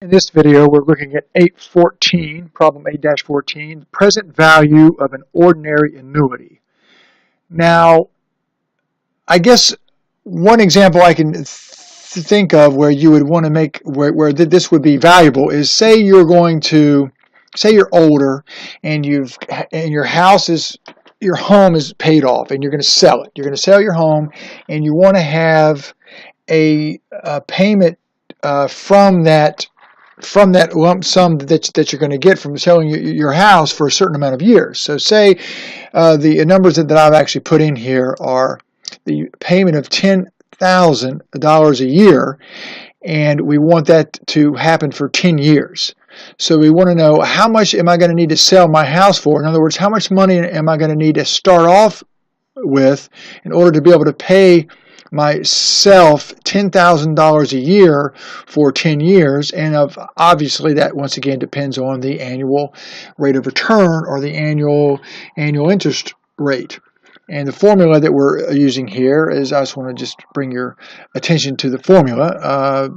In this video, we're looking at 814, problem 8-14, the present value of an ordinary annuity. Now, I guess one example I can think of where you would want to make, where this would be valuable is say you're older and your home is paid off and you're going to sell it. You're going to sell your home and you want to have a payment from that lump sum that you're going to get from selling your house for a certain amount of years. So say the numbers that I've actually put in here are the payment of $10,000 a year, and we want that to happen for 10 years. So we want to know, how much am I going to need to sell my house for? In other words, how much money am I going to need to start off with in order to be able to pay myself $10,000 a year for 10 years, and obviously that once again depends on the annual rate of return or the annual interest rate. And the formula that we're using here is, I just want to just bring your attention to the formula.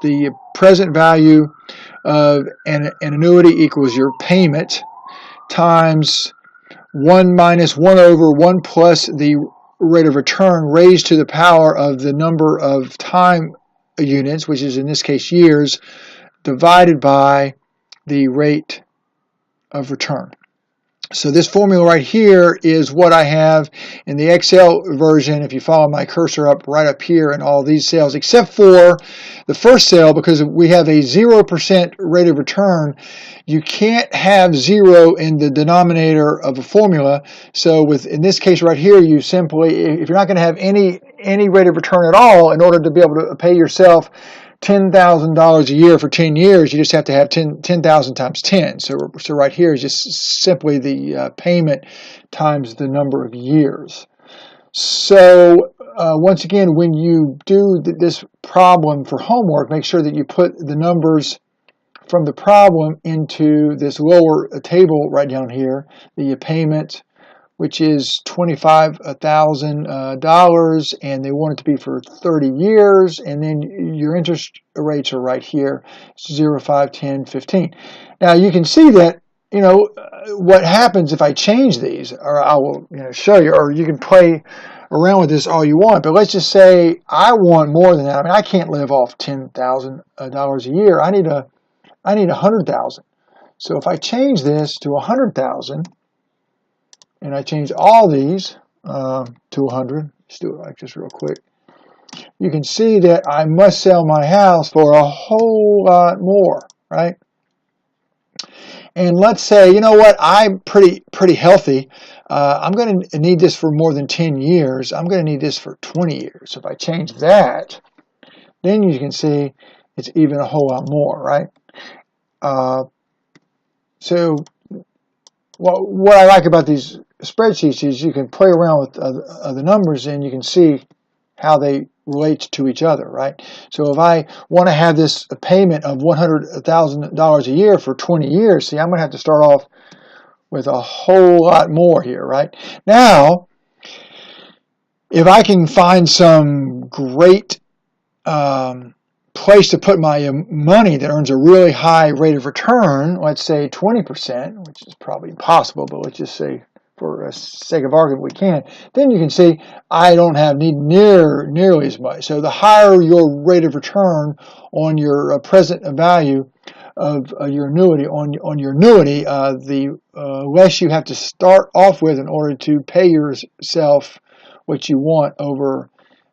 The present value of an annuity equals your payment times 1 minus 1 over 1 plus the rate of return raised to the power of the number of time units, which is in this case years, divided by the rate of return. So this formula right here is what I have in the Excel version. If you follow my cursor up right up here in all these cells, except for the first cell, because we have a 0% rate of return, you can't have 0 in the denominator of a formula. So in this case right here, you simply, if you're not going to have any rate of return at all, in order to be able to pay yourself $10,000 a year for 10 years, you just have to have 10,000 times 10. So right here is just simply the payment times the number of years. So once again, when you do this problem for homework, make sure that you put the numbers from the problem into this lower table right down here, the payment, which is $25,000, and they want it to be for 30 years, and then your interest rates are right here, 0, 5, 10, 15. Now you can see that, what happens if I change these, or I will show you, or you can play around with this all you want, but let's just say I want more than that. I mean, I can't live off $10,000 a year. I need $100,000. So if I change this to $100,000, and I change all these to 100, let's do it like this real quick, you can see that I must sell my house for a whole lot more, right? And let's say, you know what, I'm pretty healthy. I'm going to need this for more than 10 years. I'm going to need this for 20 years. So if I change that, then you can see it's even a whole lot more, right? So what I like about these spreadsheets is you can play around with the numbers and you can see how they relate to each other, right? So if I want to have this payment of $100,000 a year for 20 years, see, I'm going to have to start off with a whole lot more here, right? Now, if I can find some great place to put my money that earns a really high rate of return, let's say 20%, which is probably impossible, but let's just say for the sake of argument we can, then you can see I don't need nearly as much. So the higher your rate of return on your present value of your annuity, the less you have to start off with in order to pay yourself what you want over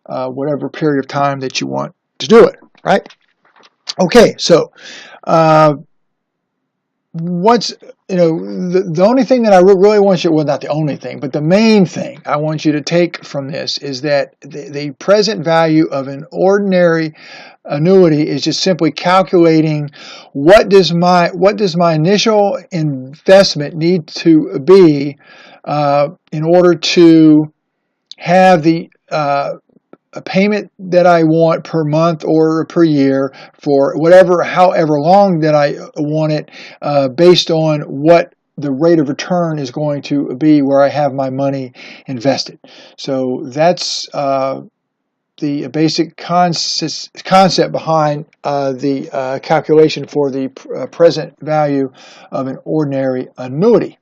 whatever period of time that you want to do it, right? Okay, so the only thing that I really want you, well, not the only thing, but the main thing I want you to take from this is that the present value of an ordinary annuity is just simply calculating what does my initial investment need to be in order to have the a payment that I want per month or per year for however long that I want it, based on what the rate of return is going to be where I have my money invested. So that's the basic concept behind the calculation for the present value of an ordinary annuity.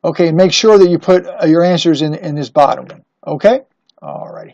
Okay, make sure that you put your answers in this bottom one. Okay? Alrighty.